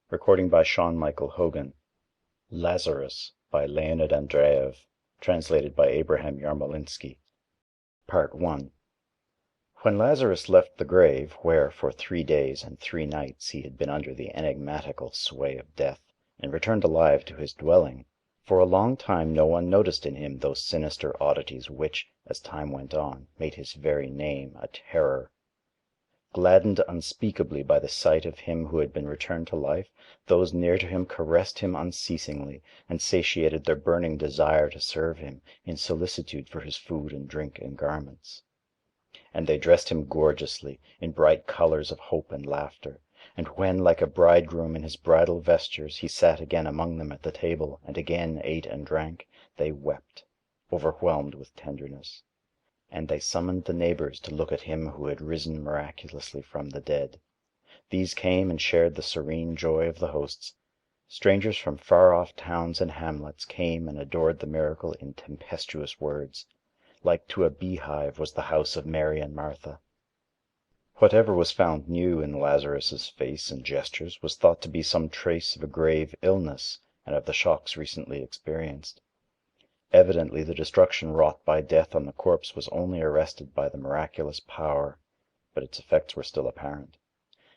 Recording by Sean Michael Hogan. Lazarus by Leonid Andreyev. Translated by Abraham Yarmolinsky. Part 1. When Lazarus left the grave, where for 3 days and 3 nights he had been under the enigmatical sway of death, and returned alive to his dwelling, for a long time no one noticed in him those sinister oddities which, as time went on, made his very name a terror. Gladdened unspeakably by the sight of him who had been returned to life, those near to him caressed him unceasingly, and satiated their burning desire to serve him, in solicitude for his food and drink and garments. And they dressed him gorgeously, in bright colors of hope and laughter, and when, like a bridegroom in his bridal vestures, he sat again among them at the table, and again ate and drank, they wept, overwhelmed with tenderness. And they summoned the neighbors to look at him who had risen miraculously from the dead. These came and shared the serene joy of the hosts. Strangers from far-off towns and hamlets came and adored the miracle in tempestuous words. Like to a beehive was the house of Mary and Martha. Whatever was found new in Lazarus's face and gestures was thought to be some trace of a grave illness and of the shocks recently experienced. Evidently the destruction wrought by death on the corpse was only arrested by the miraculous power, but its effects were still apparent.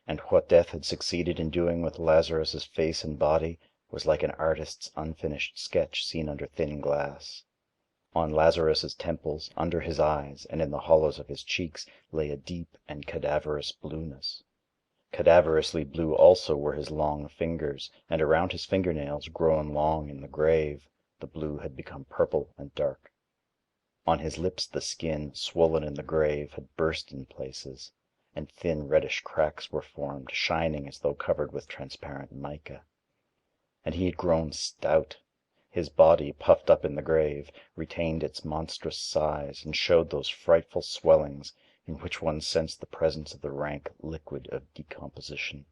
And what death had succeeded in doing with Lazarus's face and body was like an artist's unfinished sketch seen under thin glass. On Lazarus's temples, under his eyes, and in the hollows of his cheeks lay a deep and cadaverous blueness. Cadaverously blue also were his long fingers, and around his fingernails, grown long in the grave, the blue had become purple and dark. On his lips the skin, swollen in the grave, had burst in places, and thin reddish cracks were formed, shining as though covered with transparent mica. And he had grown stout. His body, puffed up in the grave, retained its monstrous size, and showed those frightful swellings in which one sensed the presence of the rank liquid of decomposition.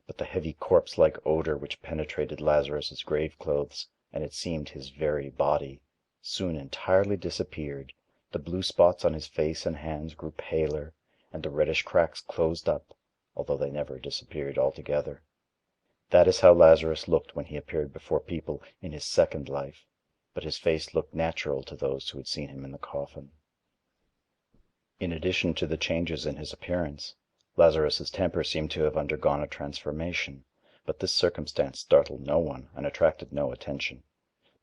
But the heavy corpse-like odor which penetrated Lazarus's grave clothes, and it seemed his very body, soon entirely disappeared. The blue spots on his face and hands grew paler, and the reddish cracks closed up, although they never disappeared altogether. That is how Lazarus looked when he appeared before people in his second life, but his face looked natural to those who had seen him in the coffin. In addition to the changes in his appearance, Lazarus's temper seemed to have undergone a transformation, but this circumstance startled no one and attracted no attention.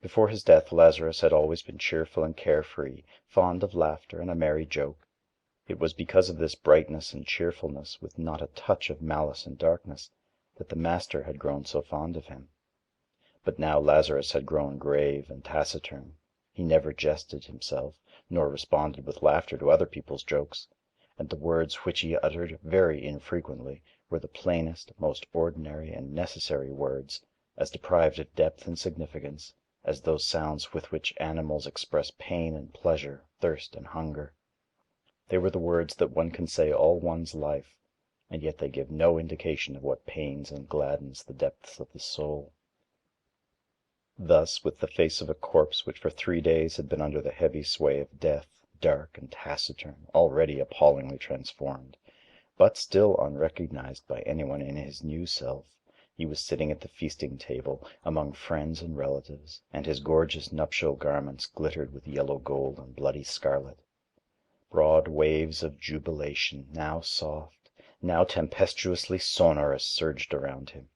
Before his death Lazarus had always been cheerful and carefree, fond of laughter and a merry joke. It was because of this brightness and cheerfulness, with not a touch of malice and darkness, that the master had grown so fond of him. But now Lazarus had grown grave and taciturn. He never jested himself, nor responded with laughter to other people's jokes, and the words which he uttered very infrequently were the plainest, most ordinary and necessary words, as deprived of depth and significance as those sounds with which animals express pain and pleasure, thirst and hunger. They were the words that one can say all one's life, and yet they give no indication of what pains and gladdens the depths of the soul. Thus, with the face of a corpse which for 3 days had been under the heavy sway of death, dark and taciturn, already appallingly transformed, but still unrecognized by anyone in his new self, he was sitting at the feasting table among friends and relatives, and his gorgeous nuptial garments glittered with yellow gold and bloody scarlet. Broad waves of jubilation, now soft, now tempestuously sonorous, surged around him.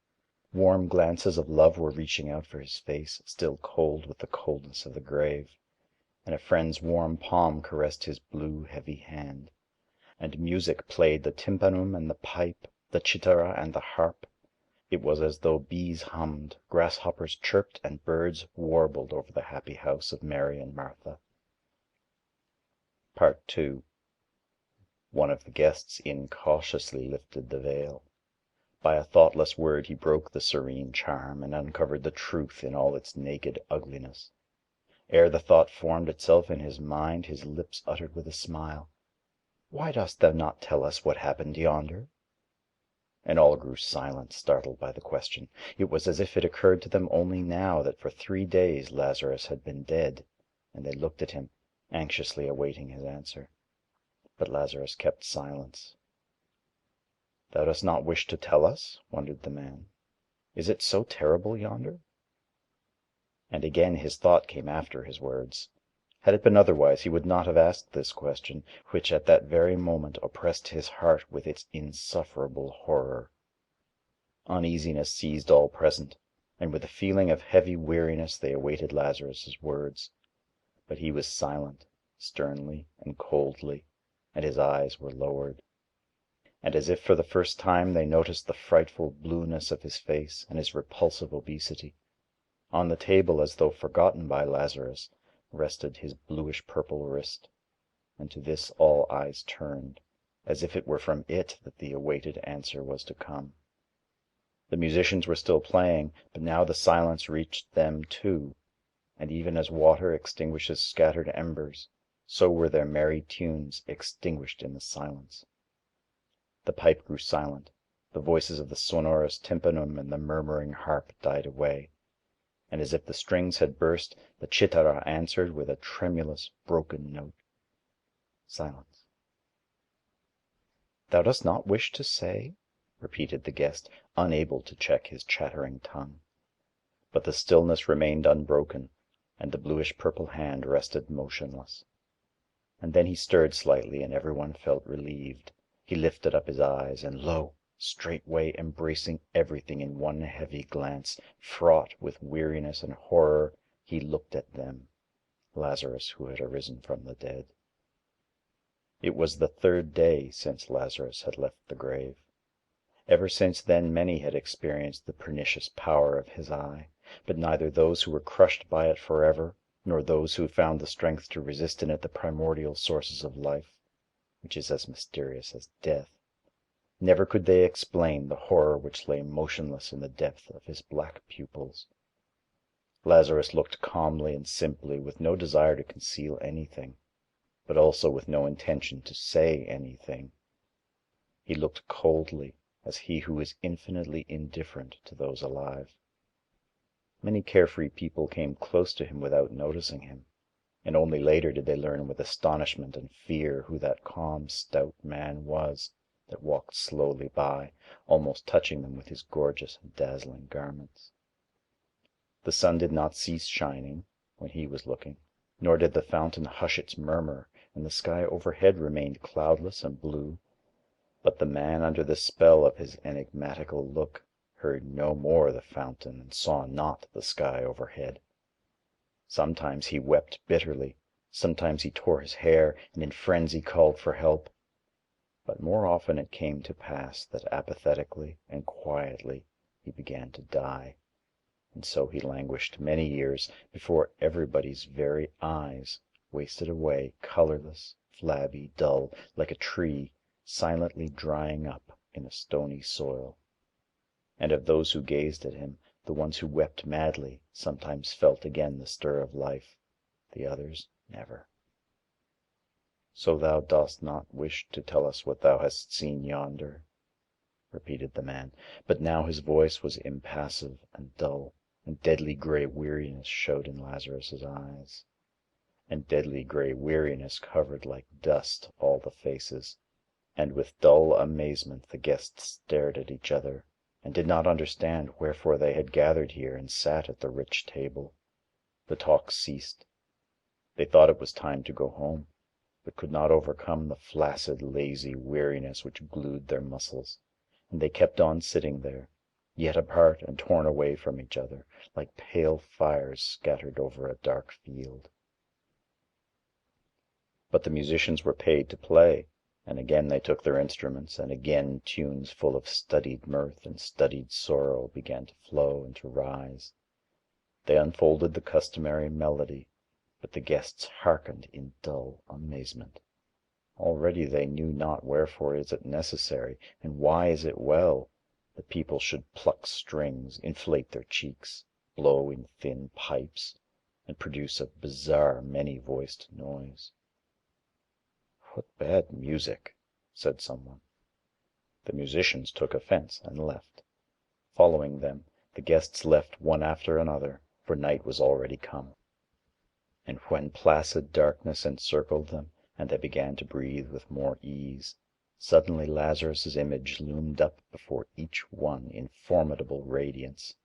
Warm glances of love were reaching out for his face, still cold with the coldness of the grave, and a friend's warm palm caressed his blue, heavy hand. And music played the tympanum and the pipe, the cithara and the harp. It was as though bees hummed, grasshoppers chirped, and birds warbled over the happy house of Mary and Martha. Part 2. One of the guests incautiously lifted the veil. By a thoughtless word he broke the serene charm, and uncovered the truth in all its naked ugliness. Ere the thought formed itself in his mind, his lips uttered with a smile, "Why dost thou not tell us what happened yonder?" And all grew silent, startled by the question. It was as if it occurred to them only now that for 3 days Lazarus had been dead, and they looked at him, anxiously awaiting his answer. But Lazarus kept silence. "Thou dost not wish to tell us?" wondered the man. Is it so terrible yonder?" And again his thought came after his words. Had it been otherwise, he would not have asked this question, which at that very moment oppressed his heart with its insufferable horror. Uneasiness seized all present, and with a feeling of heavy weariness they awaited Lazarus's words. But he was silent, sternly and coldly, and his eyes were lowered. And as if for the first time they noticed the frightful blueness of his face and his repulsive obesity. On the table, as though forgotten by Lazarus, rested his bluish-purple wrist, and to this all eyes turned, as if it were from it that the awaited answer was to come. The musicians were still playing, but now the silence reached them too, and even as water extinguishes scattered embers, so were their merry tunes extinguished in the silence. The pipe grew silent, the voices of the sonorous tympanum and the murmuring harp died away, and as if the strings had burst, the cithara answered with a tremulous, broken note. Silence. "Thou dost not wish to say?" repeated the guest, unable to check his chattering tongue. But the stillness remained unbroken, and the bluish-purple hand rested motionless. And then he stirred slightly, and everyone felt relieved. He lifted up his eyes, and lo! Straightway embracing everything in one heavy glance, fraught with weariness and horror, he looked at them, Lazarus who had arisen from the dead. It was the third day since Lazarus had left the grave. Ever since then many had experienced the pernicious power of his eye, but neither those who were crushed by it forever, nor those who found the strength to resist in it the primordial sources of life, which is as mysterious as death, never could they explain the horror which lay motionless in the depth of his black pupils. Lazarus looked calmly and simply, with no desire to conceal anything, but also with no intention to say anything. He looked coldly, as he who is infinitely indifferent to those alive. Many carefree people came close to him without noticing him, and only later did they learn with astonishment and fear who that calm, stout man was that walked slowly by, almost touching them with his gorgeous and dazzling garments. The sun did not cease shining when he was looking, nor did the fountain hush its murmur, and the sky overhead remained cloudless and blue. But the man under the spell of his enigmatical look heard no more the fountain and saw not the sky overhead. Sometimes he wept bitterly, sometimes he tore his hair and in frenzy called for help. But more often it came to pass that apathetically and quietly he began to die, and so he languished many years before everybody's very eyes, wasted away, colorless, flabby, dull, like a tree, silently drying up in a stony soil. And of those who gazed at him, the ones who wept madly sometimes felt again the stir of life, the others never. "So thou dost not wish to tell us what thou hast seen yonder?" repeated the man, but now his voice was impassive and dull, and deadly gray weariness showed in Lazarus's eyes. And deadly gray weariness covered like dust all the faces, and with dull amazement the guests stared at each other, and did not understand wherefore they had gathered here and sat at the rich table. The talk ceased. They thought it was time to go home, but could not overcome the flaccid, lazy weariness which glued their muscles, and they kept on sitting there, yet apart and torn away from each other, like pale fires scattered over a dark field. But the musicians were paid to play, and again they took their instruments, and again tunes full of studied mirth and studied sorrow began to flow and to rise. They unfolded the customary melody, but the guests hearkened in dull amazement. Already they knew not wherefore is it necessary, and why is it well, that people should pluck strings, inflate their cheeks, blow in thin pipes, and produce a bizarre, many-voiced noise. "What bad music," said someone. The musicians took offense and left. Following them, the guests left one after another, for night was already come. And when placid darkness encircled them, and they began to breathe with more ease, Suddenly Lazarus's image loomed up before each one in formidable radiance.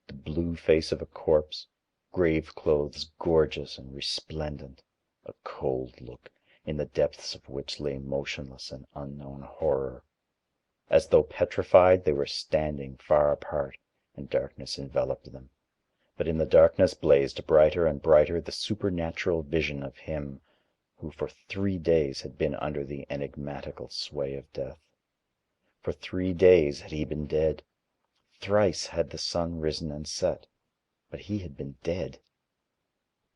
The blue face of a corpse, grave clothes gorgeous and resplendent, a cold look, in the depths of which lay motionless an unknown horror. As though petrified, they were standing far apart, and darkness enveloped them. But in the darkness blazed brighter and brighter the supernatural vision of him who for 3 days had been under the enigmatical sway of death. For 3 days had he been dead. Thrice had the sun risen and set, but he had been dead.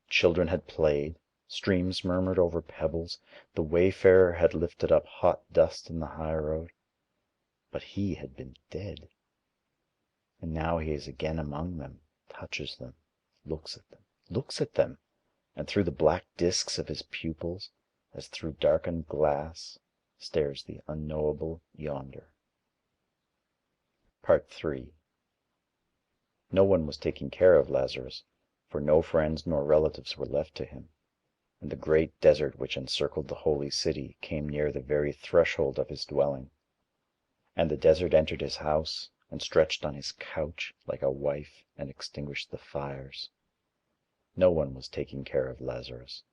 Children had played, streams murmured over pebbles, the wayfarer had lifted up hot dust in the highroad, but he had been dead. And now he is again among them, touches them, looks at them, and through the black discs of his pupils, as through darkened glass, stares the unknowable yonder. Part 3. No one was taking care of Lazarus, for no friends nor relatives were left to him, and the great desert which encircled the holy city came near the very threshold of his dwelling. And the desert entered his house, and stretched on his couch like a wife, and extinguished the fires. No one was taking care of Lazarus.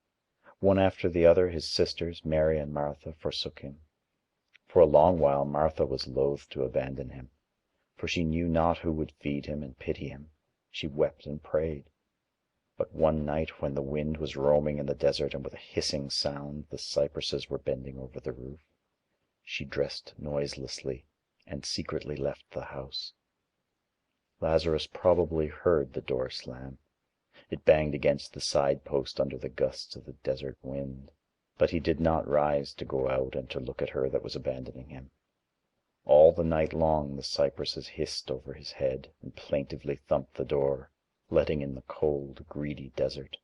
One after the other his sisters, Mary and Martha, forsook him. For a long while Martha was loath to abandon him, for she knew not who would feed him and pity him. She wept and prayed. But one night when the wind was roaming in the desert and with a hissing sound the cypresses were bending over the roof, she dressed noiselessly and secretly left the house. Lazarus probably heard the door slam. It banged against the side post under the gusts of the desert wind, but he did not rise to go out and to look at her that was abandoning him. All the night long the cypresses hissed over his head and plaintively thumped the door, letting in the cold, greedy desert.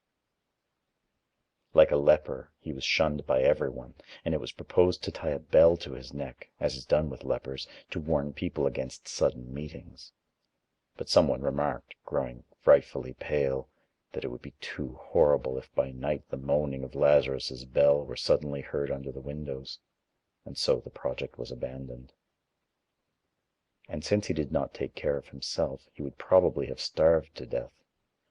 Like a leper, he was shunned by everyone, and it was proposed to tie a bell to his neck, as is done with lepers, to warn people against sudden meetings. But someone remarked, growing frightfully pale, that it would be too horrible if by night the moaning of Lazarus's bell were suddenly heard under the windows, and so the project was abandoned. And since he did not take care of himself, he would probably have starved to death,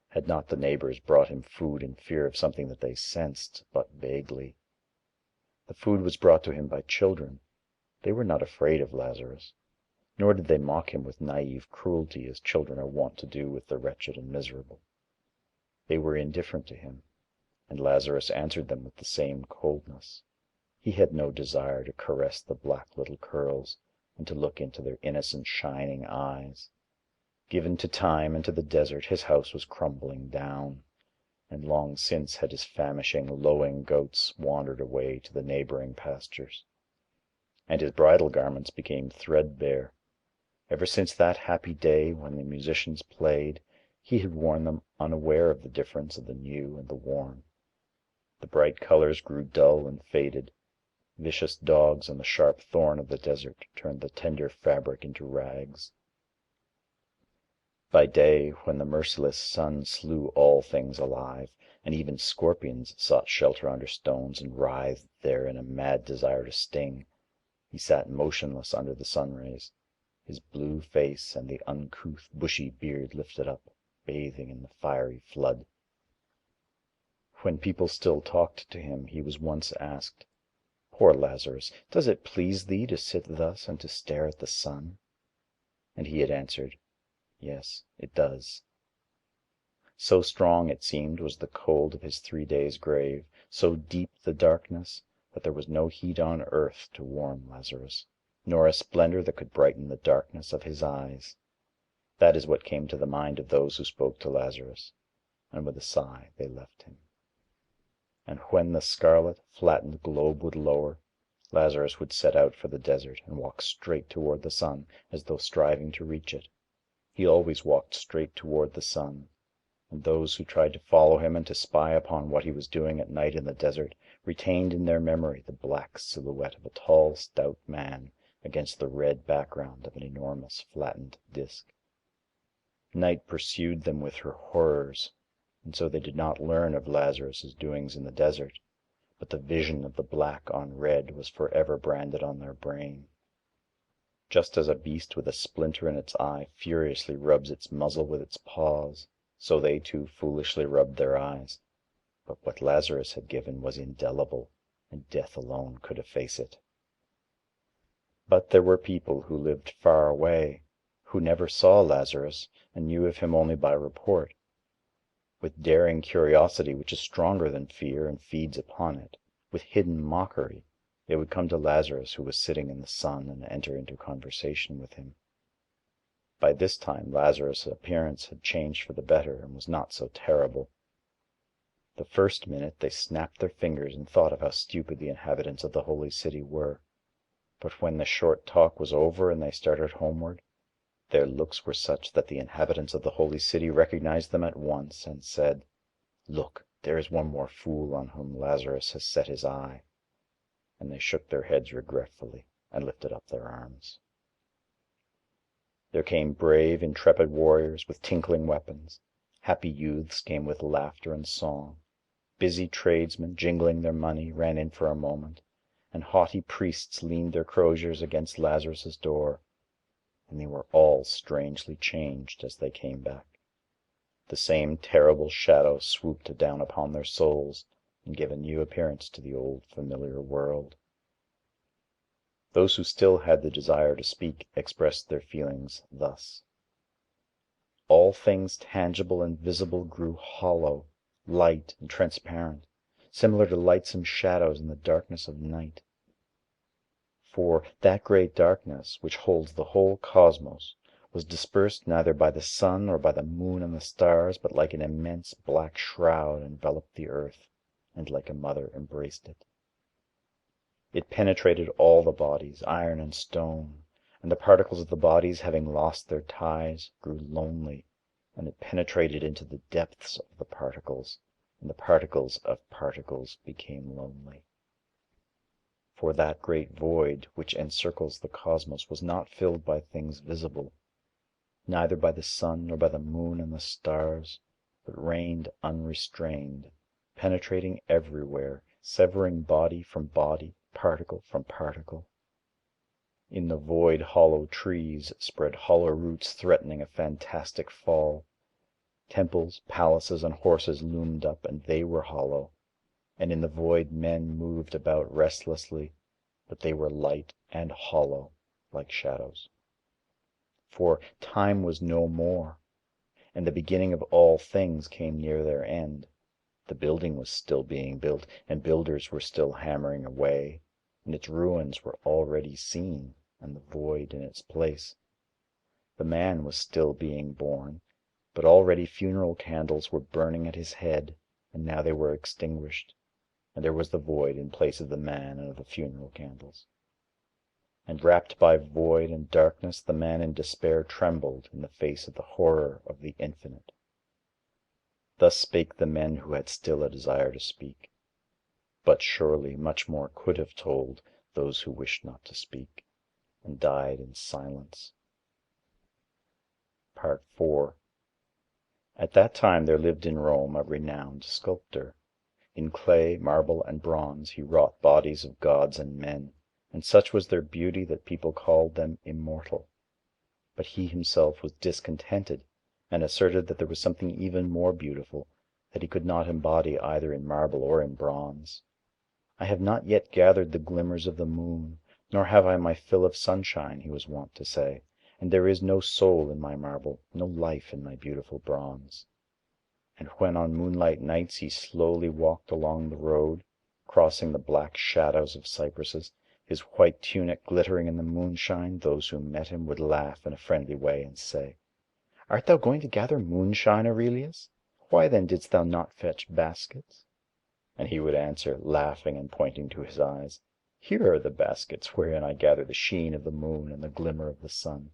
had not the neighbors brought him food in fear of something that they sensed but vaguely. The food was brought to him by children. They were not afraid of Lazarus, nor did they mock him with naive cruelty as children are wont to do with the wretched and miserable. They were indifferent to him, and Lazarus answered them with the same coldness. He had no desire to caress the black little curls and to look into their innocent shining eyes. Given to time and to the desert, his house was crumbling down, and long since had his famishing, lowing goats wandered away to the neighboring pastures. And his bridal garments became threadbare. Ever since that happy day when the musicians played, he had worn them unaware of the difference of the new and the worn. The bright colors grew dull and faded. Vicious dogs and the sharp thorn of the desert turned the tender fabric into rags. By day, when the merciless sun slew all things alive, and even scorpions sought shelter under stones and writhed there in a mad desire to sting, he sat motionless under the sun rays, his blue face and the uncouth bushy beard lifted up, bathing in the fiery flood. When people still talked to him, he was once asked, "Poor Lazarus, does it please thee to sit thus and to stare at the sun?" And he had answered, "Yes, it does." So strong, it seemed, was the cold of his 3 days' grave, so deep the darkness, that there was no heat on earth to warm Lazarus, nor a splendor that could brighten the darkness of his eyes. That is what came to the mind of those who spoke to Lazarus, and with a sigh they left him. And when the scarlet, flattened globe would lower, Lazarus would set out for the desert and walk straight toward the sun, as though striving to reach it. He always walked straight toward the sun, and those who tried to follow him and to spy upon what he was doing at night in the desert retained in their memory the black silhouette of a tall, stout man against the red background of an enormous flattened disk. Night pursued them with her horrors, and so they did not learn of Lazarus's doings in the desert, but the vision of the black on red was forever branded on their brain. Just as a beast with a splinter in its eye furiously rubs its muzzle with its paws, so they too foolishly rubbed their eyes. But what Lazarus had given was indelible, and death alone could efface it. But there were people who lived far away, who never saw Lazarus and knew of him only by report. With daring curiosity which is stronger than fear and feeds upon it, with hidden mockery, they would come to Lazarus who was sitting in the sun and enter into conversation with him. By this time Lazarus' appearance had changed for the better and was not so terrible. The first minute they snapped their fingers and thought of how stupid the inhabitants of the holy city were. But when the short talk was over and they started homeward, their looks were such that the inhabitants of the holy city recognized them at once and said, "Look, there is one more fool on whom Lazarus has set his eye." And they shook their heads regretfully and lifted up their arms. There came brave, intrepid warriors with tinkling weapons. Happy youths came with laughter and song. Busy tradesmen, jingling their money, ran in for a moment, and haughty priests leaned their croziers against Lazarus's door. And they were all strangely changed as they came back. The same terrible shadow swooped down upon their souls and gave a new appearance to the old familiar world. Those who still had the desire to speak expressed their feelings thus: all things tangible and visible grew hollow, light and transparent, similar to lightsome shadows in the darkness of night. For that great darkness, which holds the whole cosmos, was dispersed neither by the sun nor by the moon and the stars, but like an immense black shroud enveloped the earth, and like a mother embraced it. It penetrated all the bodies, iron and stone, and the particles of the bodies, having lost their ties, grew lonely, and it penetrated into the depths of the particles, and the particles of particles became lonely. For that great void which encircles the cosmos was not filled by things visible, neither by the sun nor by the moon and the stars, but reigned unrestrained, penetrating everywhere, severing body from body, particle from particle. In the void hollow trees spread hollow roots threatening a fantastic fall. Temples, palaces, and horses loomed up, and they were hollow, and in the void men moved about restlessly, but they were light and hollow, like shadows. For time was no more, and the beginning of all things came near their end. The building was still being built, and builders were still hammering away, and its ruins were already seen, and the void in its place. The man was still being born, but already funeral candles were burning at his head, and now they were extinguished, and there was the void in place of the man and of the funeral candles. And wrapped by void and darkness, the man in despair trembled in the face of the horror of the infinite. Thus spake the men who had still a desire to speak. But surely much more could have told those who wished not to speak, and died in silence. Part 4. At that time there lived in Rome a renowned sculptor. In clay, marble, and bronze he wrought bodies of gods and men, and such was their beauty that people called them immortal. But he himself was discontented, and asserted that there was something even more beautiful, that he could not embody either in marble or in bronze. "I have not yet gathered the glimmers of the moon, nor have I my fill of sunshine," he was wont to say, "and there is no soul in my marble, no life in my beautiful bronze." And when on moonlight nights he slowly walked along the road, crossing the black shadows of cypresses, his white tunic glittering in the moonshine, those who met him would laugh in a friendly way and say, "Art thou going to gather moonshine, Aurelius? Why then didst thou not fetch baskets?" And he would answer, laughing and pointing to his eyes, "Here are the baskets wherein I gather the sheen of the moon and the glimmer of the sun."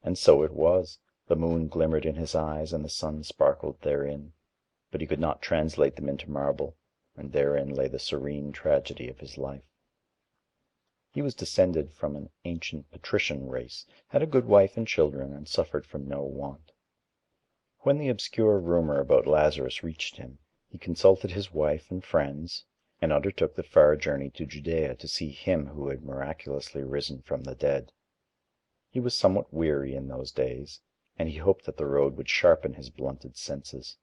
And so it was. The moon glimmered in his eyes and the sun sparkled therein, but he could not translate them into marble, and therein lay the serene tragedy of his life. He was descended from an ancient patrician race, had a good wife and children, and suffered from no want. When the obscure rumor about Lazarus reached him, he consulted his wife and friends, and undertook the far journey to Judea to see him who had miraculously risen from the dead. He was somewhat weary in those days, and he hoped that the road would sharpen his blunted senses.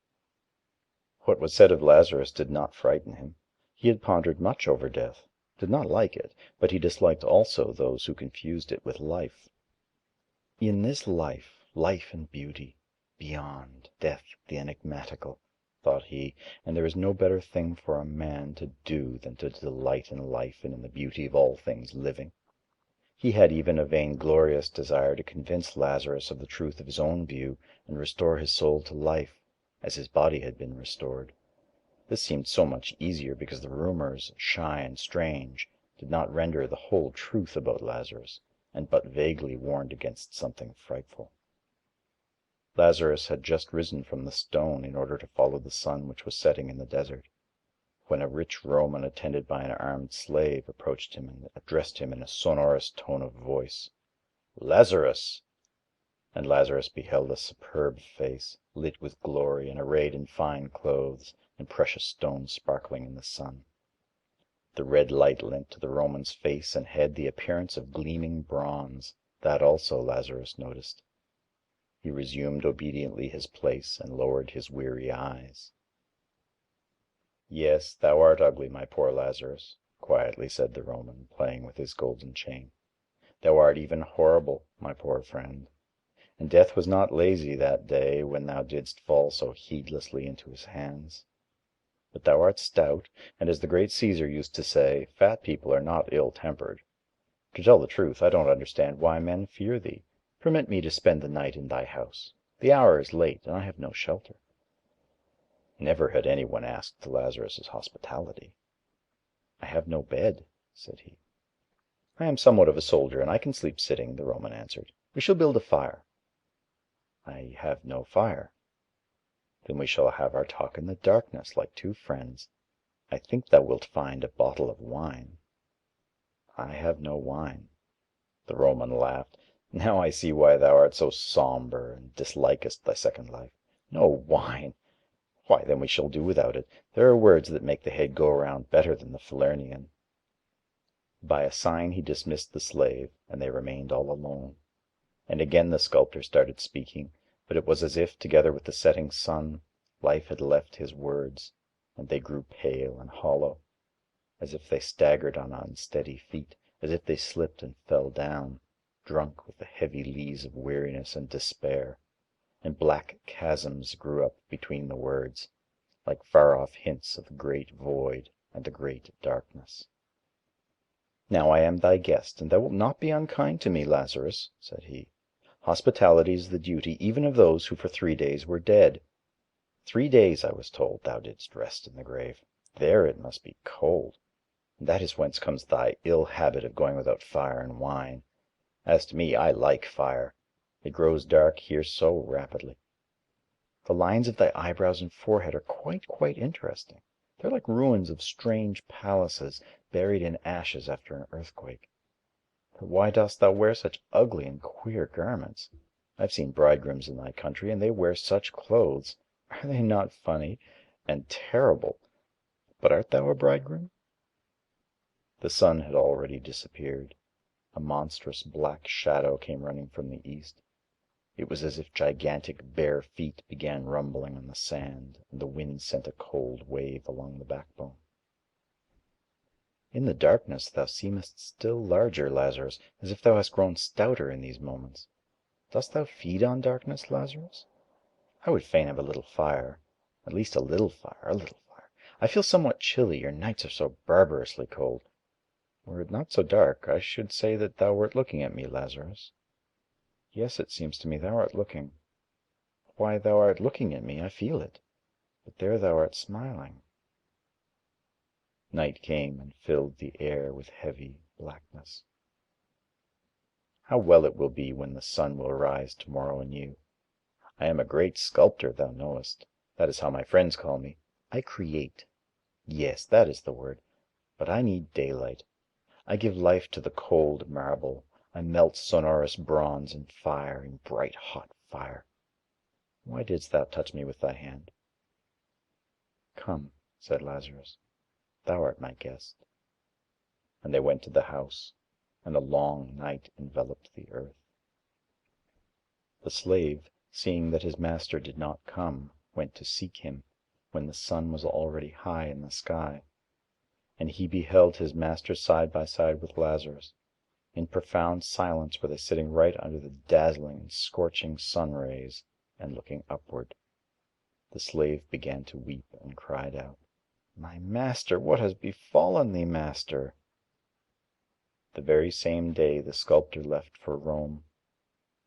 What was said of Lazarus did not frighten him. He had pondered much over death, did not like it, but he disliked also those who confused it with life. In this life, life and beauty, beyond, death the enigmatical, thought he, and there is no better thing for a man to do than to delight in life and in the beauty of all things living. He had even a vainglorious desire to convince Lazarus of the truth of his own view and restore his soul to life, as his body had been restored. This seemed so much easier because the rumors, shy and strange, did not render the whole truth about Lazarus, and but vaguely warned against something frightful. Lazarus had just risen from the stone in order to follow the sun which was setting in the desert, when a rich Roman attended by an armed slave approached him and addressed him in a sonorous tone of voice, "Lazarus!" And Lazarus beheld a superb face, lit with glory and arrayed in fine clothes, and precious stones sparkling in the sun. The red light lent to the Roman's face and head the appearance of gleaming bronze. That also Lazarus noticed. He resumed obediently his place and lowered his weary eyes. "Yes, thou art ugly, my poor Lazarus," quietly said the Roman, playing with his golden chain. "Thou art even horrible, my poor friend. And death was not lazy that day when thou didst fall so heedlessly into his hands. But thou art stout, and as the great Caesar used to say, fat people are not ill-tempered. To tell the truth, I don't understand why men fear thee. Permit me to spend the night in thy house. The hour is late, and I have no shelter." Never had any one asked Lazarus's hospitality. "I have no bed," said he. "I am somewhat of a soldier, and I can sleep sitting," the Roman answered. "We shall build a fire." "I have no fire." "Then we shall have our talk in the darkness, like two friends. I think thou wilt find a bottle of wine." "I have no wine." The Roman laughed. "Now I see why thou art so sombre and dislikest thy second life. No wine! Why, then we shall do without it. There are words that make the head go round better than the Falernian." By a sign he dismissed the slave, and they remained all alone. And again the sculptor started speaking, but it was as if, together with the setting sun, life had left his words, and they grew pale and hollow, as if they staggered on unsteady feet, as if they slipped and fell down, drunk with the heavy lees of weariness and despair, and black chasms grew up between the words, like far-off hints of the great void and the great darkness. "Now I am thy guest, and thou wilt not be unkind to me, Lazarus," said he. "Hospitality is the duty even of those who for 3 days were dead. 3 days, I was told, thou didst rest in the grave. There it must be cold, and that is whence comes thy ill habit of going without fire and wine. As to me, I like fire. It grows dark here so rapidly. The lines of thy eyebrows and forehead are quite interesting. They're like ruins of strange palaces, buried in ashes after an earthquake. But why dost thou wear such ugly and queer garments? I've seen bridegrooms in thy country, and they wear such clothes. Are they not funny? And terrible. But art thou a bridegroom?" The sun had already disappeared. A monstrous black shadow came running from the east. It was as if gigantic bare feet began rumbling on the sand, and the wind sent a cold wave along the backbone. "In the darkness thou seemest still larger, Lazarus, as if thou hast grown stouter in these moments. Dost thou feed on darkness, Lazarus? I would fain have a little fire, at least a little fire, a little fire. I feel somewhat chilly, your nights are so barbarously cold. Were it not so dark, I should say that thou wert looking at me, Lazarus. Yes, it seems to me thou art looking. Why, thou art looking at me, I feel it. But there thou art smiling." Night came and filled the air with heavy blackness. "How well it will be when the sun will rise tomorrow anew. I am a great sculptor, thou knowest. That is how my friends call me. I create. Yes, that is the word. But I need daylight. I give life to the cold marble. I melt sonorous bronze in fire, in bright hot fire. Why didst thou touch me with thy hand?" "Come," said Lazarus. thou art my guest." And they went to the house, and a long night enveloped the earth. The slave, seeing that his master did not come, went to seek him, when the sun was already high in the sky. And he beheld his master side by side with Lazarus. In profound silence were they sitting right under the dazzling and scorching sun rays, and looking upward. The slave began to weep, and cried out, "My master, what has befallen thee, master?" The very same day the sculptor left for Rome.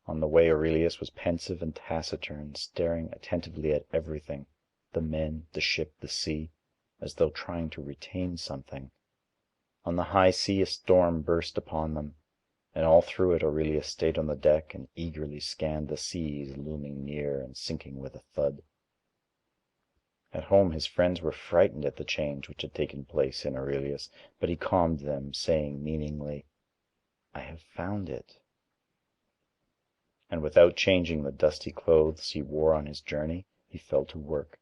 On the way Aurelius was pensive and taciturn, staring attentively at everything, the men, the ship, the sea, as though trying to retain something. On the high sea a storm burst upon them, and all through it Aurelius stayed on the deck and eagerly scanned the seas looming near and sinking with a thud. At home his friends were frightened at the change which had taken place in Aurelius, but he calmed them, saying meaningly, "I have found it." And without changing the dusty clothes he wore on his journey, he fell to work,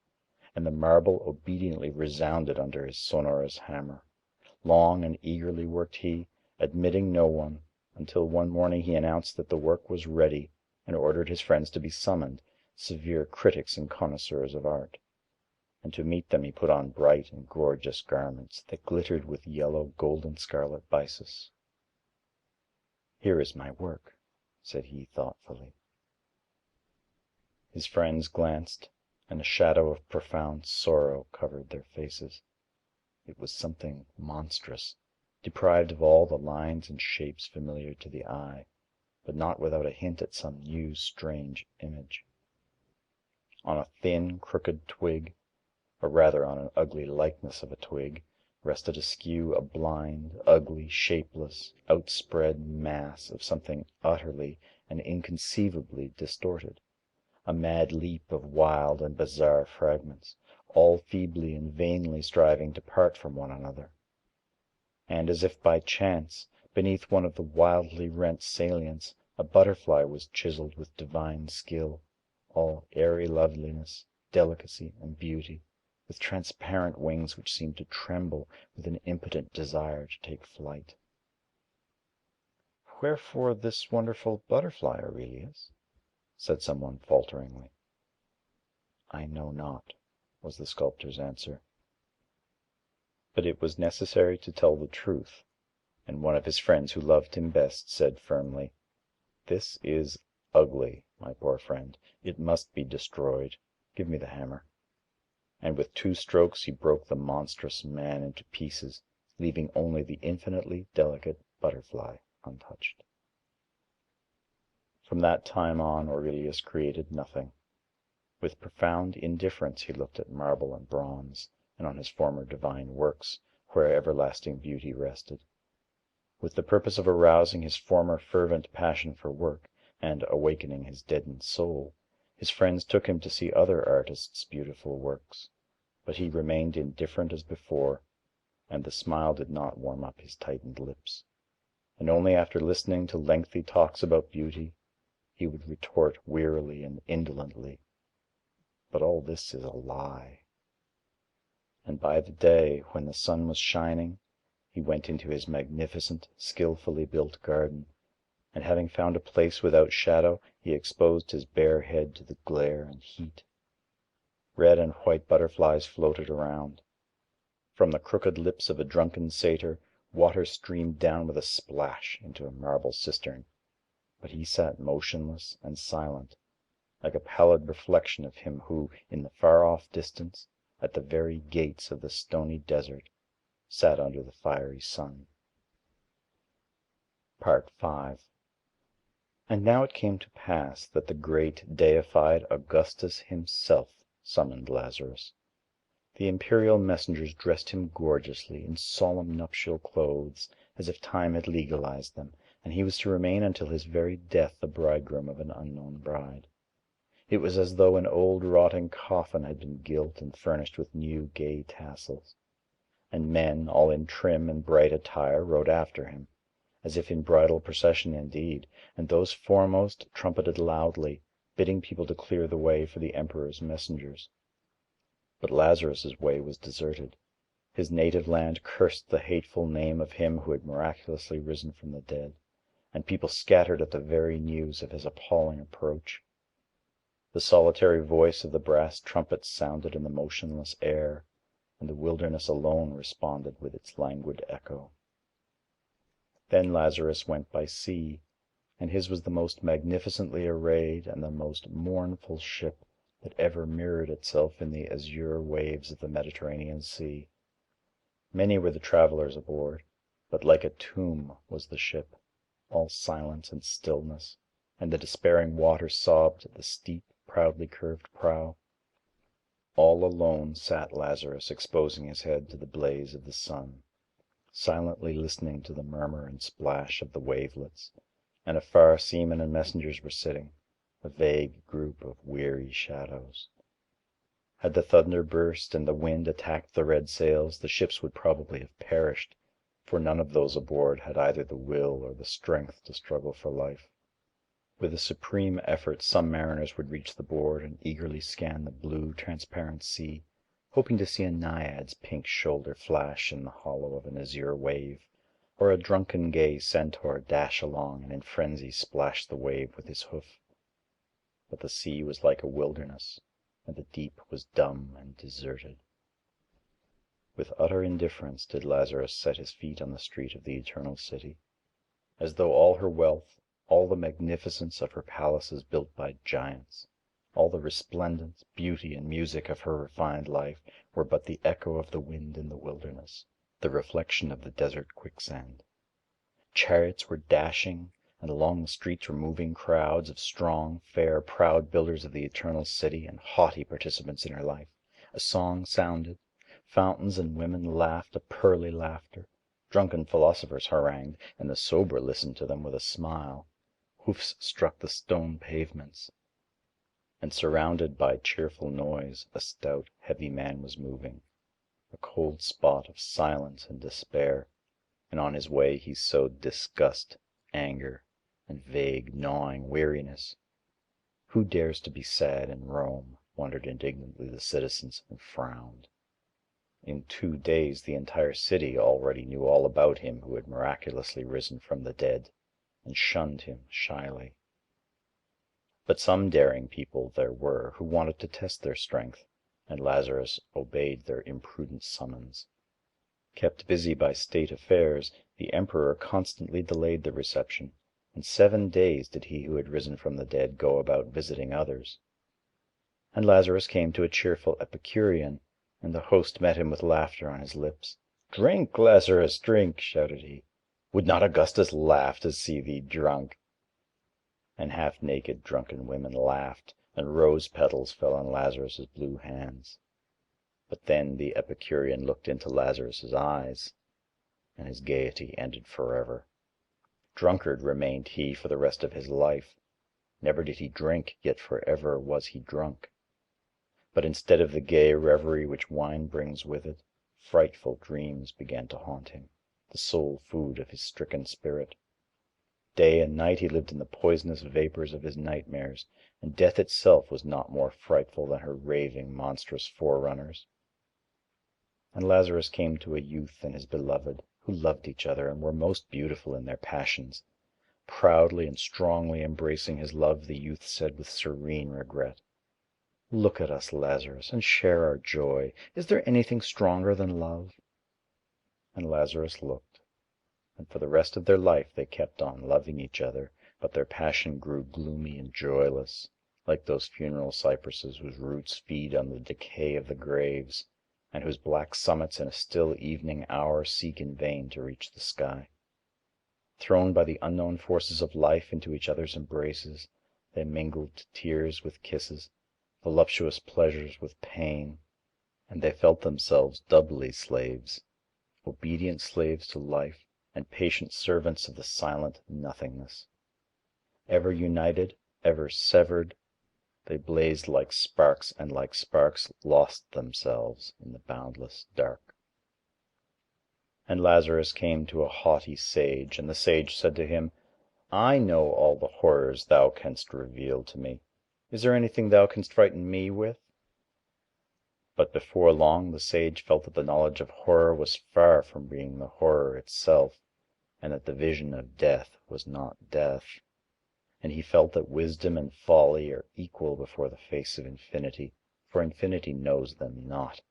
and the marble obediently resounded under his sonorous hammer. Long and eagerly worked he, admitting no one, until one morning he announced that the work was ready, and ordered his friends to be summoned, severe critics and connoisseurs of art. And to meet them he put on bright and gorgeous garments that glittered with yellow, gold and scarlet byssus. "Here is my work," said he thoughtfully. His friends glanced, and a shadow of profound sorrow covered their faces. It was something monstrous, deprived of all the lines and shapes familiar to the eye, but not without a hint at some new, strange image. On a thin, crooked twig, or rather on an ugly likeness of a twig, rested askew a blind, ugly, shapeless, outspread mass of something utterly and inconceivably distorted, a mad leap of wild and bizarre fragments, all feebly and vainly striving to part from one another. And as if by chance, beneath one of the wildly rent salients, a butterfly was chiseled with divine skill, all airy loveliness, delicacy, and beauty, with transparent wings which seemed to tremble with an impotent desire to take flight. "Wherefore this wonderful butterfly, Aurelius?" said someone falteringly. "I know not," was the sculptor's answer. But it was necessary to tell the truth, and one of his friends who loved him best said firmly, "This is ugly, my poor friend. It must be destroyed. Give me the hammer." And with 2 strokes he broke the monstrous man into pieces, leaving only the infinitely delicate butterfly untouched. From that time on Aurelius created nothing. With profound indifference he looked at marble and bronze, and on his former divine works, where everlasting beauty rested. With the purpose of arousing his former fervent passion for work, and awakening his deadened soul, his friends took him to see other artists' beautiful works, but he remained indifferent as before, and the smile did not warm up his tightened lips, and only after listening to lengthy talks about beauty, he would retort wearily and indolently, "But all this is a lie." And by the day, when the sun was shining, he went into his magnificent, skillfully built garden, and having found a place without shadow, he exposed his bare head to the glare and heat. Red and white butterflies floated around. From the crooked lips of a drunken satyr, water streamed down with a splash into a marble cistern, but he sat motionless and silent, like a pallid reflection of him who, in the far-off distance, at the very gates of the stony desert, sat under the fiery sun. Part 5. And now it came to pass that the great deified Augustus himself summoned Lazarus. The imperial messengers dressed him gorgeously in solemn nuptial clothes, as if time had legalized them, and he was to remain until his very death the bridegroom of an unknown bride. It was as though an old rotting coffin had been gilt and furnished with new gay tassels. And men, all in trim and bright attire, rode after him, as if in bridal procession indeed, and those foremost trumpeted loudly, bidding people to clear the way for the emperor's messengers. But Lazarus's way was deserted. His native land cursed the hateful name of him who had miraculously risen from the dead, and people scattered at the very news of his appalling approach. The solitary voice of the brass trumpets sounded in the motionless air, and the wilderness alone responded with its languid echo. Then Lazarus went by sea, and his was the most magnificently arrayed and the most mournful ship that ever mirrored itself in the azure waves of the Mediterranean Sea. Many were the travelers aboard, but like a tomb was the ship, all silence and stillness, and the despairing water sobbed at the steep, proudly curved prow. All alone sat Lazarus, exposing his head to the blaze of the sun, silently listening to the murmur and splash of the wavelets, and afar seamen and messengers were sitting, a vague group of weary shadows. Had the thunder burst and the wind attacked the red sails, the ships would probably have perished, for none of those aboard had either the will or the strength to struggle for life. With a supreme effort some mariners would reach the board and eagerly scan the blue, transparent sea, hoping to see a naiad's pink shoulder flash in the hollow of an azure wave, or a drunken gay centaur dash along and in frenzy splash the wave with his hoof. But the sea was like a wilderness, and the deep was dumb and deserted. With utter indifference did Lazarus set his feet on the street of the eternal city, as though all her wealth, all the magnificence of her palaces built by giants, all the resplendence, beauty, and music of her refined life were but the echo of the wind in the wilderness, the reflection of the desert quicksand. Chariots were dashing, and along the streets were moving crowds of strong, fair, proud builders of the eternal city and haughty participants in her life. A song sounded, fountains and women laughed a pearly laughter, drunken philosophers harangued, and the sober listened to them with a smile. Hoofs struck the stone pavements, and surrounded by cheerful noise, a stout, heavy man was moving, a cold spot of silence and despair, and on his way he sowed disgust, anger, and vague, gnawing weariness. Who dares to be sad in Rome? Wondered indignantly the citizens, and frowned. In 2 days the entire city already knew all about him who had miraculously risen from the dead, and shunned him shyly. But some daring people there were who wanted to test their strength, and Lazarus obeyed their imprudent summons. Kept busy by state affairs, the emperor constantly delayed the reception, and 7 days did he who had risen from the dead go about visiting others. And Lazarus came to a cheerful Epicurean, and the host met him with laughter on his lips. "Drink, Lazarus, drink," shouted he. "Would not Augustus laugh to see thee drunk?" And half-naked drunken women laughed, and rose petals fell on Lazarus's blue hands. But then the Epicurean looked into Lazarus's eyes, and his gaiety ended forever. Drunkard remained he for the rest of his life. Never did he drink, yet forever was he drunk. But instead of the gay reverie which wine brings with it, frightful dreams began to haunt him, the sole food of his stricken spirit. Day and night he lived in the poisonous vapors of his nightmares, and death itself was not more frightful than her raving, monstrous forerunners. And Lazarus came to a youth and his beloved, who loved each other and were most beautiful in their passions. Proudly and strongly embracing his love, the youth said with serene regret, "Look at us, Lazarus, and share our joy. Is there anything stronger than love?" And Lazarus looked, and for the rest of their life they kept on loving each other, but their passion grew gloomy and joyless, like those funeral cypresses whose roots feed on the decay of the graves, and whose black summits in a still evening hour seek in vain to reach the sky. Thrown by the unknown forces of life into each other's embraces, they mingled tears with kisses, voluptuous pleasures with pain, and they felt themselves doubly slaves, obedient slaves to life and patient servants of the silent nothingness. Ever united, ever severed, they blazed like sparks, and like sparks lost themselves in the boundless dark. And Lazarus came to a haughty sage, and the sage said to him, "I know all the horrors thou canst reveal to me. Is there anything thou canst frighten me with?" But before long the sage felt that the knowledge of horror was far from being the horror itself, and that the vision of death was not death. And he felt that wisdom and folly are equal before the face of infinity, for infinity knows them not.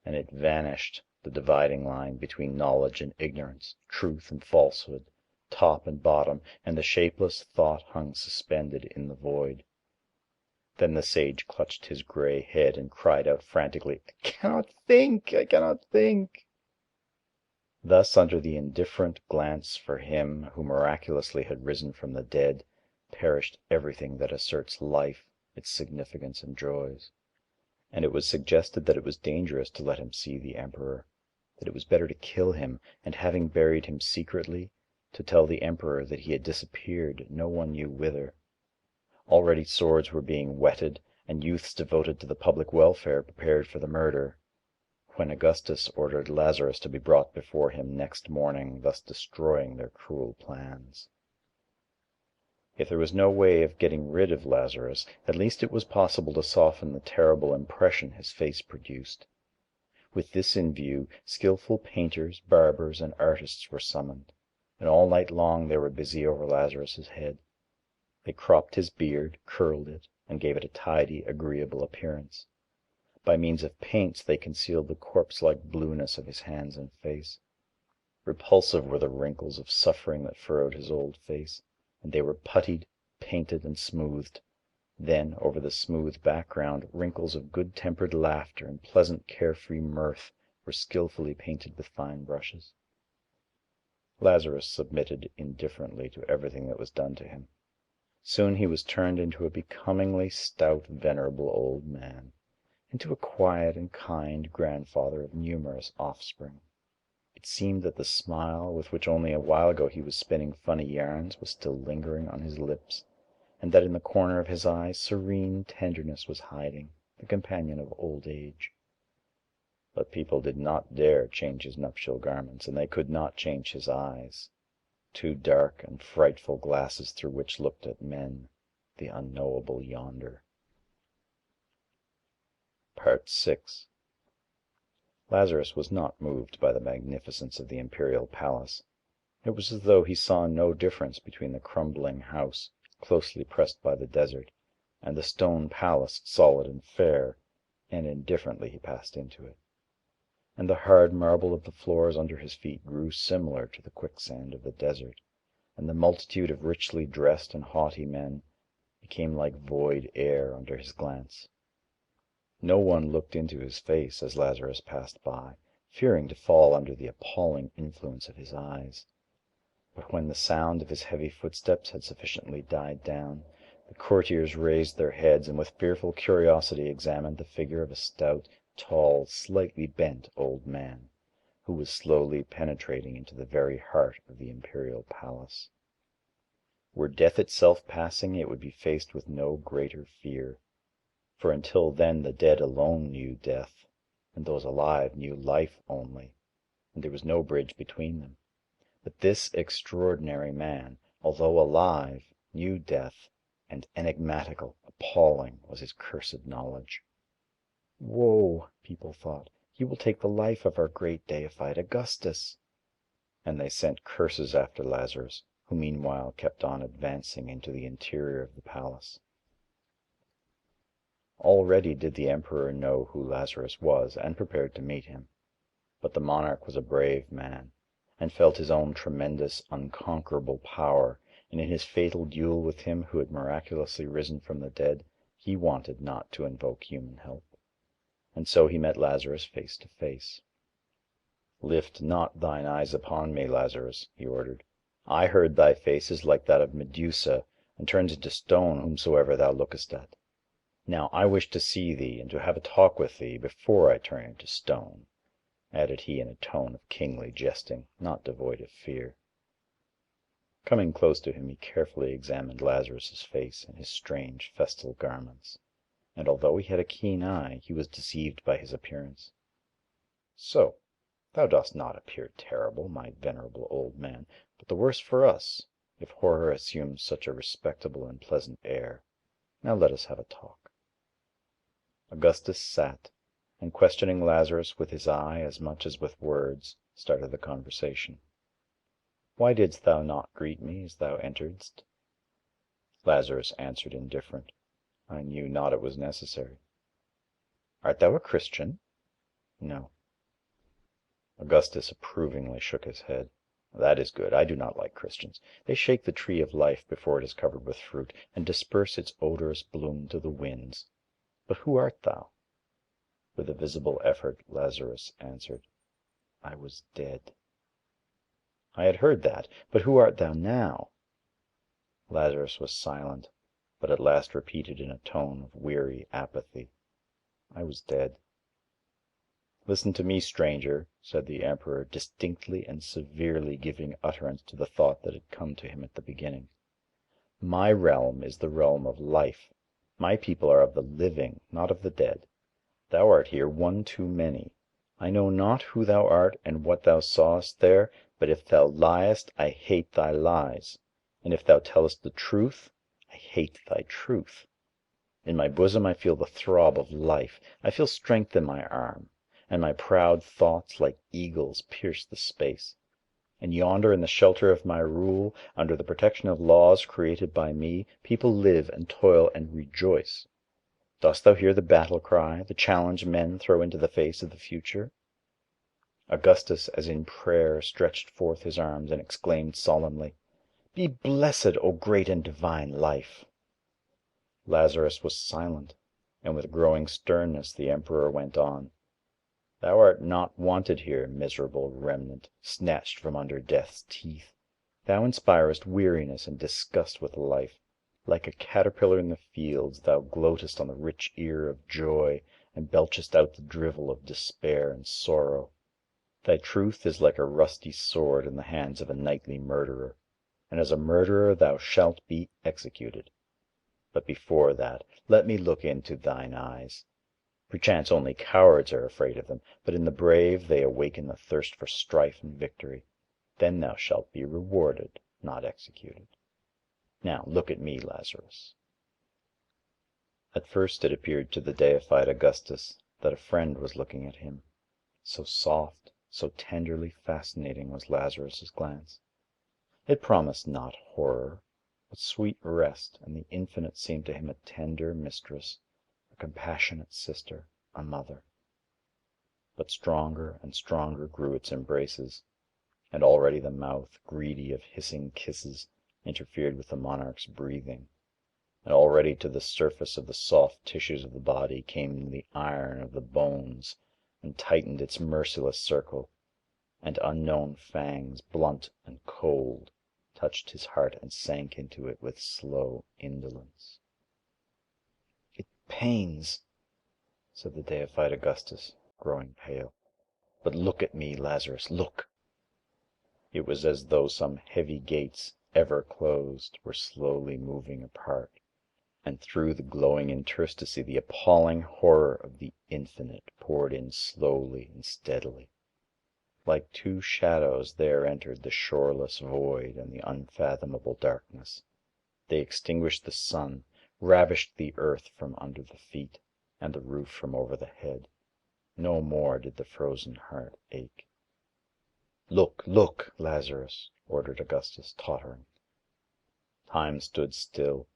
And it vanished, the dividing line between knowledge and ignorance, truth and falsehood, top and bottom, and the shapeless thought hung suspended in the void. Then the sage clutched his gray head and cried out frantically, "I cannot think! I cannot think!" Thus, under the indifferent glance for him who miraculously had risen from the dead, perished everything that asserts life, its significance and joys. And it was suggested that it was dangerous to let him see the Emperor, that it was better to kill him, and having buried him secretly, to tell the Emperor that he had disappeared no one knew whither. Already swords were being whetted, and youths devoted to the public welfare prepared for the murder, when Augustus ordered Lazarus to be brought before him next morning, thus destroying their cruel plans. If there was no way of getting rid of Lazarus, at least it was possible to soften the terrible impression his face produced. With this in view, skillful painters, barbers, and artists were summoned, and all night long they were busy over Lazarus's head. They cropped his beard, curled it, and gave it a tidy, agreeable appearance. By means of paints they concealed the corpse-like blueness of his hands and face. Repulsive were the wrinkles of suffering that furrowed his old face, and they were puttied, painted, and smoothed. Then, over the smooth background, wrinkles of good-tempered laughter and pleasant carefree mirth were skillfully painted with fine brushes. Lazarus submitted indifferently to everything that was done to him. Soon he was turned into a becomingly stout, venerable old man, into a quiet and kind grandfather of numerous offspring. It seemed that the smile with which only a while ago he was spinning funny yarns was still lingering on his lips, and that in the corner of his eyes serene tenderness was hiding, the companion of old age. But people did not dare change his nuptial garments, and they could not change his eyes, two dark and frightful glasses through which looked at men, the unknowable yonder. Part 6. Lazarus was not moved by the magnificence of the imperial palace. It was as though he saw no difference between the crumbling house, closely pressed by the desert, and the stone palace, solid and fair, and indifferently he passed into it. And the hard marble of the floors under his feet grew similar to the quicksand of the desert, and the multitude of richly dressed and haughty men became like void air under his glance. No one looked into his face as Lazarus passed by, fearing to fall under the appalling influence of his eyes. But when the sound of his heavy footsteps had sufficiently died down, the courtiers raised their heads and with fearful curiosity examined the figure of a stout, tall, slightly bent old man, who was slowly penetrating into the very heart of the imperial palace. Were death itself passing, it would be faced with no greater fear, for until then the dead alone knew death, and those alive knew life only, and there was no bridge between them. But this extraordinary man, although alive, knew death, and enigmatical, appalling was his cursed knowledge. "Woe," people thought, "he will take the life of our great deified Augustus." And they sent curses after Lazarus, who meanwhile kept on advancing into the interior of the palace. Already did the emperor know who Lazarus was, and prepared to meet him. But the monarch was a brave man, and felt his own tremendous, unconquerable power, and in his fatal duel with him who had miraculously risen from the dead, he wanted not to invoke human help. And so he met Lazarus face to face. "Lift not thine eyes upon me, Lazarus," he ordered. "I heard thy face is like that of Medusa, and turns into stone whomsoever thou lookest at. Now I wish to see thee, and to have a talk with thee, before I turn into stone," added he in a tone of kingly jesting, not devoid of fear. Coming close to him, he carefully examined Lazarus's face and his strange festal garments, and although he had a keen eye, he was deceived by his appearance. "So, thou dost not appear terrible, my venerable old man, but the worse for us, if horror assumes such a respectable and pleasant air. Now let us have a talk." Augustus sat, and questioning Lazarus with his eye as much as with words, started the conversation. "Why didst thou not greet me as thou enteredst?" Lazarus answered indifferent. "I knew not it was necessary." "Art thou a Christian?" "No." Augustus approvingly shook his head. "That is good. I do not like Christians. They shake the tree of life before it is covered with fruit, and disperse its odorous bloom to the winds. But who art thou?" With a visible effort, Lazarus answered, "I was dead." "I had heard that, but who art thou now?" Lazarus was silent, but at last repeated in a tone of weary apathy, "I was dead." "Listen to me, stranger," said the Emperor, distinctly and severely giving utterance to the thought that had come to him at the beginning. "My realm is the realm of life. My people are of the living, not of the dead. Thou art here one too many. I know not who thou art and what thou sawest there, but if thou liest, I hate thy lies, and if thou tellest the truth, I hate thy truth. In my bosom I feel the throb of life, I feel strength in my arm, and my proud thoughts, like eagles, pierce the space. And yonder in the shelter of my rule, under the protection of laws created by me, people live and toil and rejoice. Dost thou hear the battle cry, the challenge men throw into the face of the future?" Augustus, as in prayer, stretched forth his arms and exclaimed solemnly, "Be blessed, O great and divine life!" Lazarus was silent, and with growing sternness the Emperor went on, "Thou art not wanted here, miserable remnant, snatched from under death's teeth. Thou inspirest weariness and disgust with life. Like a caterpillar in the fields, thou gloatest on the rich ear of joy, and belchest out the drivel of despair and sorrow. Thy truth is like a rusty sword in the hands of a nightly murderer, and as a murderer thou shalt be executed. But before that, let me look into thine eyes. Perchance only cowards are afraid of them, but in the brave they awaken the thirst for strife and victory. Then thou shalt be rewarded, not executed. Now look at me, Lazarus." At first it appeared to the deified Augustus that a friend was looking at him. So soft, so tenderly fascinating was Lazarus's glance. It promised not horror, but sweet rest, and the infinite seemed to him a tender mistress, a compassionate sister, a mother. But stronger and stronger grew its embraces, and already the mouth, greedy of hissing kisses, interfered with the monarch's breathing, and already to the surface of the soft tissues of the body came the iron of the bones and tightened its merciless circle, and unknown fangs, blunt and cold, touched his heart and sank into it with slow indolence. "It pains," said the deified Augustus, growing pale. "But look at me, Lazarus, look." It was as though some heavy gates, ever closed, were slowly moving apart, and through the glowing interstice the appalling horror of the infinite poured in slowly and steadily. Like two shadows there entered the shoreless void and the unfathomable darkness. They extinguished the sun, ravished the earth from under the feet, and the roof from over the head. No more did the frozen heart ache. "Look, look, Lazarus," ordered Augustus, tottering. Time stood still,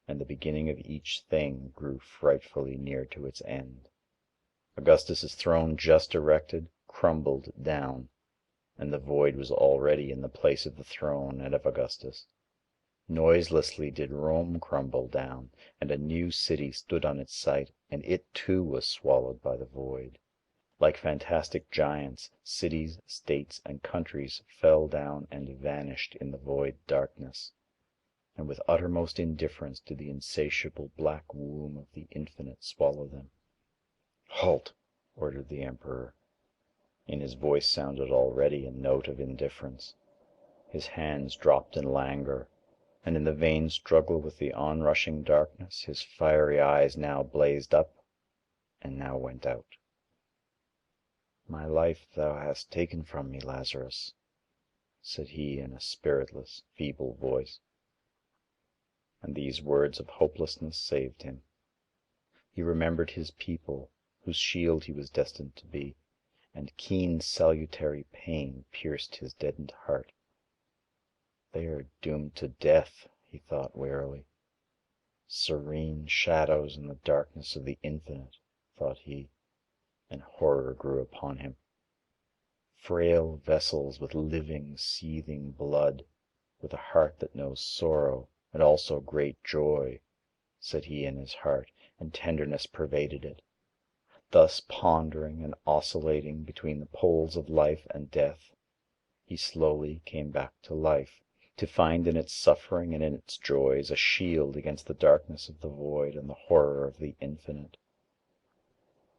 and the beginning of each thing grew frightfully near to its end. Augustus's throne, just erected, crumbled down, and the void was already in the place of the throne and of Augustus. Noiselessly did Rome crumble down, and a new city stood on its site, and it too was swallowed by the void. Like fantastic giants, cities, states, and countries fell down and vanished in the void darkness, and with uttermost indifference did the insatiable black womb of the infinite swallow them. "Halt!" ordered the Emperor. In his voice sounded already a note of indifference. His hands dropped in languor, and in the vain struggle with the onrushing darkness, his fiery eyes now blazed up and now went out. "My life thou hast taken from me, Lazarus," said he in a spiritless, feeble voice. And these words of hopelessness saved him. He remembered his people, whose shield he was destined to be, and keen salutary pain pierced his deadened heart. They are doomed to death, he thought wearily. Serene shadows in the darkness of the infinite, thought he, and horror grew upon him. Frail vessels with living, seething blood, with a heart that knows sorrow and also great joy, said he in his heart, and tenderness pervaded it. Thus pondering and oscillating between the poles of life and death, he slowly came back to life, to find in its suffering and in its joys a shield against the darkness of the void and the horror of the infinite.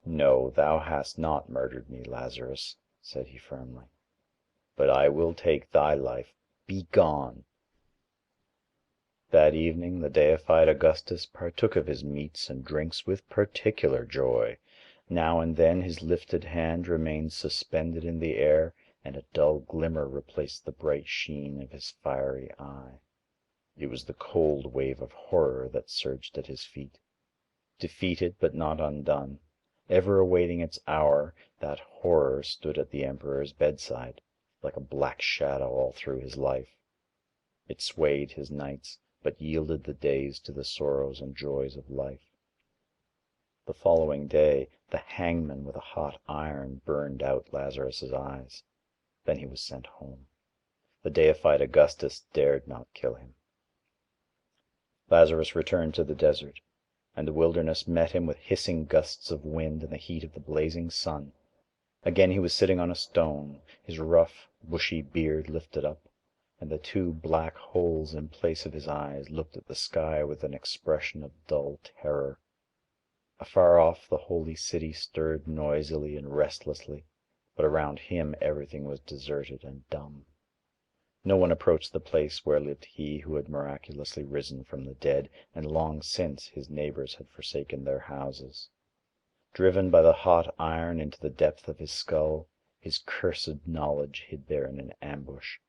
"No, thou hast not murdered me, Lazarus," said he firmly, "but I will take thy life. Be gone." That evening the deified Augustus partook of his meats and drinks with particular joy. Now and then his lifted hand remained suspended in the air, and a dull glimmer replaced the bright sheen of his fiery eye. It was the cold wave of horror that surged at his feet. Defeated but not undone, ever awaiting its hour, that horror stood at the emperor's bedside, like a black shadow all through his life. It swayed his nights, but yielded the days to the sorrows and joys of life. The following day, the hangman with a hot iron burned out Lazarus's eyes. Then he was sent home. The deified Augustus dared not kill him. Lazarus returned to the desert, and the wilderness met him with hissing gusts of wind and the heat of the blazing sun. Again he was sitting on a stone, his rough, bushy beard lifted up, and the two black holes in place of his eyes looked at the sky with an expression of dull terror. Afar off the holy city stirred noisily and restlessly, but around him everything was deserted and dumb. No one approached the place where lived he who had miraculously risen from the dead, and long since his neighbors had forsaken their houses. Driven by the hot iron into the depth of his skull, his cursed knowledge hid there in an ambush.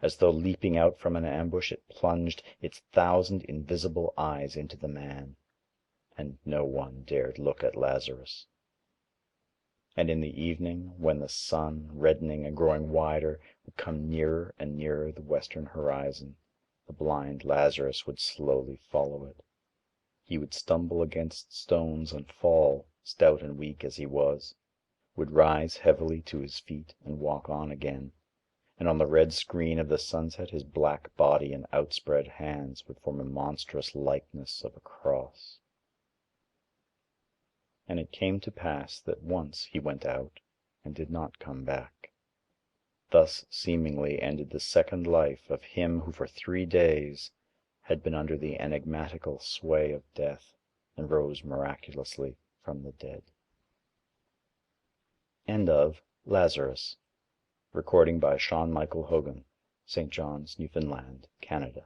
As though leaping out from an ambush, it plunged its 1,000 invisible eyes into the man, and no one dared look at Lazarus. And in the evening, when the sun, reddening and growing wider, would come nearer and nearer the western horizon, the blind Lazarus would slowly follow it. He would stumble against stones and fall, stout and weak as he was, would rise heavily to his feet and walk on again, and on the red screen of the sunset his black body and outspread hands would form a monstrous likeness of a cross. And it came to pass that once he went out and did not come back. Thus seemingly ended the second life of him who for 3 days had been under the enigmatical sway of death and rose miraculously from the dead. End of Lazarus. Recording by Sean Michael Hogan, St. John's, Newfoundland, Canada.